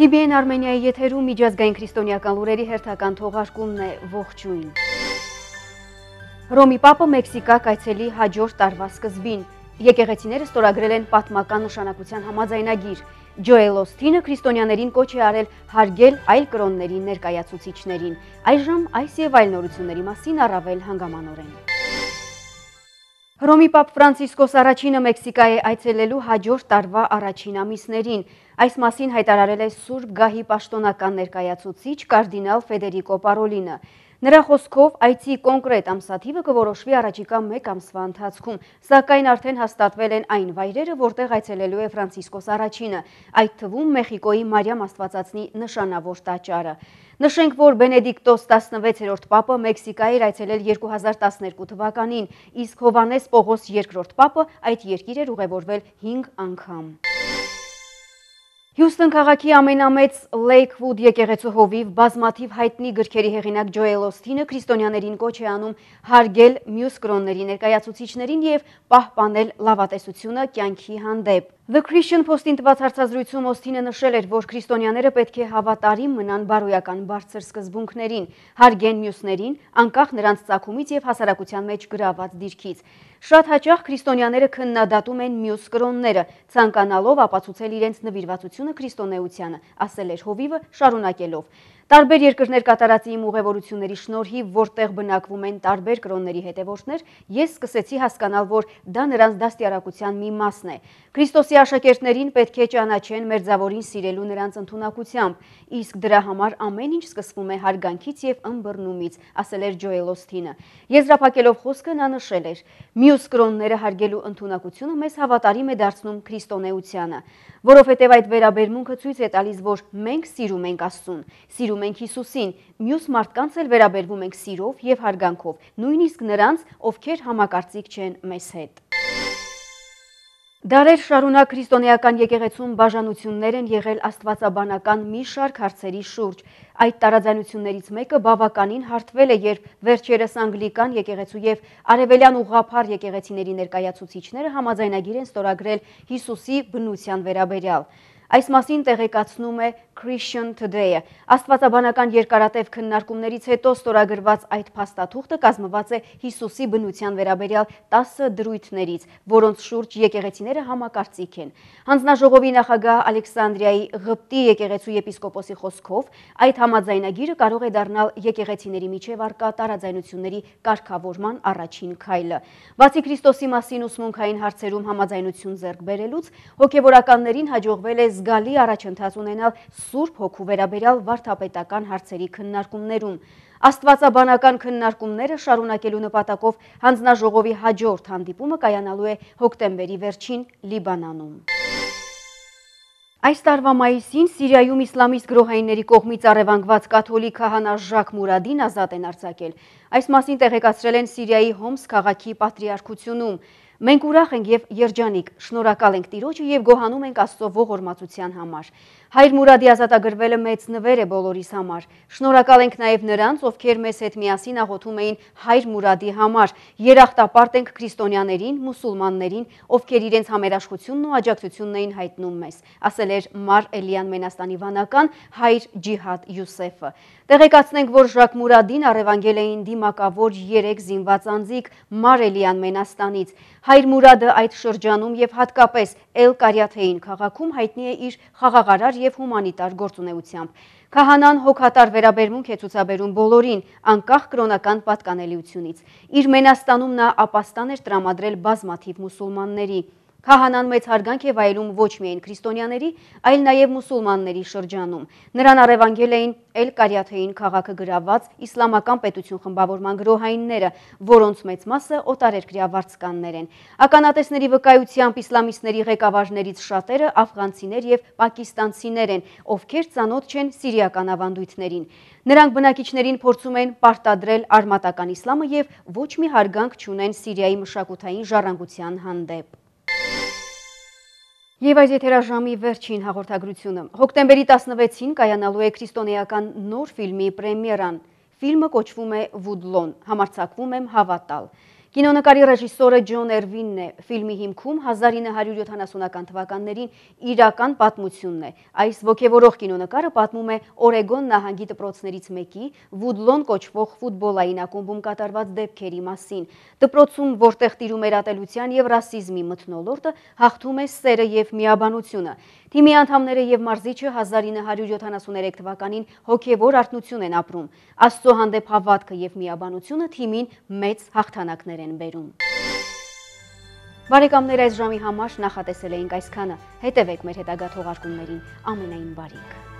TVN Armeniայի եթերում միջազգային քրիստոնեական լուրերի հերթական թողարկումն է, ողջույն։ Հռոմի Պապը Մեքսիկա կայցելի հաջորդ տարվա սկզբին։ Եկեղեցիները ստորագրել են պատմական նշանակության համաձայնագիր։ Ջոել Օսթինը քրիստոնյաներին կոչ է արել հարգել այլ կրոնների ներկայացուցիչներին։ Այժմ այս եւ այլ նորությունների մասին առավել հանգամանորեն։ Հռոմի Պապ Ֆրանցիսկոս առաջինը Մեքսիկա է այցելելու հաջորդ տարվա առաջին ամիսներին։ Այս մասին հայտարարել է Սուրբ Գահի պաշտոնական ներկայացուցիչ կարդինալ Ֆեդերիկո Պարոլինը։ Նրա խոսքով այցի կոնկրետ ամսաթիվը կորոշվի առաջիկա 1 ամսվա ընթացքում, սակայն արդեն հաստատվել են այն վայրերը, որտեղ այցելելու է Ֆրանցիսկոս առաջինը, այդ թվում Մեխիկոյի Մարիամ Աստվածածնի նշանավոր տաճարը։ Նշենք, որ Բենեդիկտոս 16-րդ Պապը Մեքսիկա էր այցելել 2012 թվականին, իսկ Հովանես Պողոս II Պապը այդ երկիր էր ուղևորվել 5 անգամ։ Հյուսթոն քաղաքի ամենամեծ Լեյքվուդ եկեղեցու հովիվ բազմաթիվ հայտնի գրքերի հեղինակ Ջոել Օսթինը քրիստոնյաներին կոչ է անում հարգել մյուս կրոնների ներկայացուցիչներին եւ պահպանել լավատեսությունը կյանքի հանդեպ։ The Christian Post-ին տված հարցազրույցում Օսթինը նշել էր, որ քրիստոնյաները պետք է հավատարիմ մնան բարոյական բարձր սկզբունքներին, հարգեն մյուսներին, անկախ նրանց ծագումից եւ հասարակության մեջ գրաված դիրքից։ Շատ հաճախ քրիստոնյաները քննադատում են մյուս կրոնները, ցանկանալով ապացուցել իրենց նվիրվածությունը քրիստոնեությանը, ասել էր հովիվը, շարունակելով. Տարբեր երկրներ կատարած իմ ուղևորությունների շնորհիվ, որտեղ բնակվում են տարբեր կրոնների հետևորդներ, ես սկսեցի հասկանալ, որ դա նրանց դաստիարակության մի մասն է։ Քրիստոսի աշակերտներին պետք է ճանաչեն մերձավորին սիրելու նրանց ընդունակությամբ, իսկ դրա համար ամեն ինչ սկսվում է հարգանքից եւ ըմբռնումից, ասել էր Ջոել Օսթինը։ Եզրափակելով խոսքը նա նշել էր. մյուս կրոնները հարգելու ընդունակությունը մեզ հավատարիմ է դարձնում քրիստոնեությանը, որովհետև այդ վերաբերմունքը ցույց է տալիս, որ մենք սիրում ենք Աստծուն, սիրում ենք Հիսուսին, մյուս մարդկանց էլ վերաբերվում ենք սիրով եւ հարգանքով, նույնիսկ նրանց, ովքեր համակարծիք չեն մեզ հետ։ Դարեր շարունակ քրիստոնեական եկեղեցում բաժանություններ են եղել աստվածաբանական մի շարք հարցերի շուրջ։ Այդ տարաձայնություններից մեկը բավականին հարթվել է, երբ վերջերս անգլիկան եկեղեցու եւ արևելյան ուղղափառ եկեղեցիների ներկայացուցիչները համաձայնագիր են ստորագրել Հիսուսի բնության վերաբերյալ։ Այս մասին տեղեկացնում է Christian Today-ը։ Աստվածաբանական երկարատև քննարկումներից հետո ստորագրված այդ փաստաթուղթը կազմված է Հիսուսի բնության վերաբերյալ 10 դրույթներից, որոնց շուրջ եկեղեցիները համակարծիք են։ Հանձնաժողովի նախագահ Ալեքսանդրիայի Ղպտի եկեղեցու եպիսկոպոսի խոսքով այդ համաձայնագիրը կարող է դառնալ եկեղեցիների միջև առկա տարաձայնությունների կարգավորման առաջին քայլը։ Բացի Քրիստոսի մասին ուսմունքային հարցերում համաձայնություն ձեռք բերելուց, հոգևորականներին հաջողվել է զգալի առաջընթաց ունենալ Սուրբ Հոգու վերաբերյալ վարդապետական հարցերի քննարկումներում։ Աստվածաբանական քննարկումները շարունակելու նպատակով հանձնաժողովի հաջորդ հանդիպումը կայանալու է հոկտեմբերի վերջին Լիբանանում։ Այս տարվա մայիսին Սիրիայում իսլամիստ գրոհայինների կողմից առևանգված կաթոլիկ քահանա Ժակ Մուրադին ազատ են արձակել։ Այս մասին տեղեկացրել են Սիրիայի Հոմս քաղաքի պատրիարքությունում։ Մենք ուրախ ենք եւ երջանիկ, շնորհակալ ենք Տիրոջը եւ գոհանում ենք Աստծո ողորմածության համար։ Հայր Մուրադի ազատագրվելը մեծ նվեր է բոլորիս համար։ Շնորհակալ ենք նաեւ նրանց, ովքեր մեզ հետ միասին աղոթում էին Հայր Մուրադի համար։ Երախտապարտ ենք քրիստոնյաներին, մուսուլմաններին, ովքեր իրենց համերաշխությունն ու աջակցությունն էին հայտնում մեզ, ասել էր Մար Էլիան Մենաստանի վանական Հայր Ջիհադ Յուսեֆը։ Տեղեկացնենք, որ Ժակ Մուրադին առևանգել էին դիմակավոր 3 զինված անձիկ Մար Էլիան Մենաստանից։ Հայր Մուրադը այդ շրջանում եւ հատկապես Էլ-Կարիաթեին քաղաքում հայտնի է իր խաղաղարար եւ հումանիտար գործունեությամբ։ Քահանան հոգատար վերաբերմունք է ցուցաբերում բոլորին, անկախ կրոնական պատկանելիությունից։ Իր Մենաստանում նա ապաստան էր տրամադրել բազմաթիվ մուսուլմանների։ Քահանան մեծ հարգանք է վայելում ոչ միայն քրիստոնյաների, այլ նաև մուսուլմանների շրջանում։ Նրան առևանգել էին Էլ-Կարիաթեին քաղաքը գրաված իսլամական պետություն խմբավորման գրոհայինները, որոնց մեծ մասը օտարերկրյա վարձկաններ են։ Ականատեսների վկայությամբ իսլամիստների ղեկավարներից շատերը աֆղանցիներ եւ պակիստանցիներ են, ովքեր ծանոթ չեն սիրիական ավանդույթներին։ Նրանք բնակիչներին փորձում են պարտադրել արմատական իսլամը եւ ոչ մի հարգանք չունեն Սիրիայի մշակութային ժառանգության հանդեպ։ Եվ այս եթերաժամի վերջին հաղորդագրությունը։ Հոկտեմբերի 16-ին կայանալու է քրիստոնեական նոր ֆիլմի պրեմիերան։ Ֆիլմը կոչվում է Վուդլոն, համարձակվում եմ հավատալ։ Կինոնկարի ռեժիսորը Ջոն Էրվինն է, ֆիլմի հիմքում 1970-ական թվականներին իրական պատմությունն է։ Այս ոգևորող կինոնկարը պատմում է Օրեգոն նահանգի դպրոցներից մեկի Վուդլոն կոչվող ֆուտբոլային ակումբում կատարված դեպքերի մասին։ Դպրոցում, որտեղ տիրում էր ատելության և ռասիզմի մթնոլորտը, հաղթում է սերը և միաբանությունը։ Թիմի անդամները և մարզիչը 1973 թվականին հոգևոր արթնություն են ապրում։ Աստծո հանդեպ հավատքը և միաբանությունը թիմին մեծ հաղթանակներ են բերում։ Բարեկամներ, այս ժամի համար նախատեսել էինք այսքանը։ Հետևեք մեր հետագա թողարկումներին։ Ամենայն բարիք։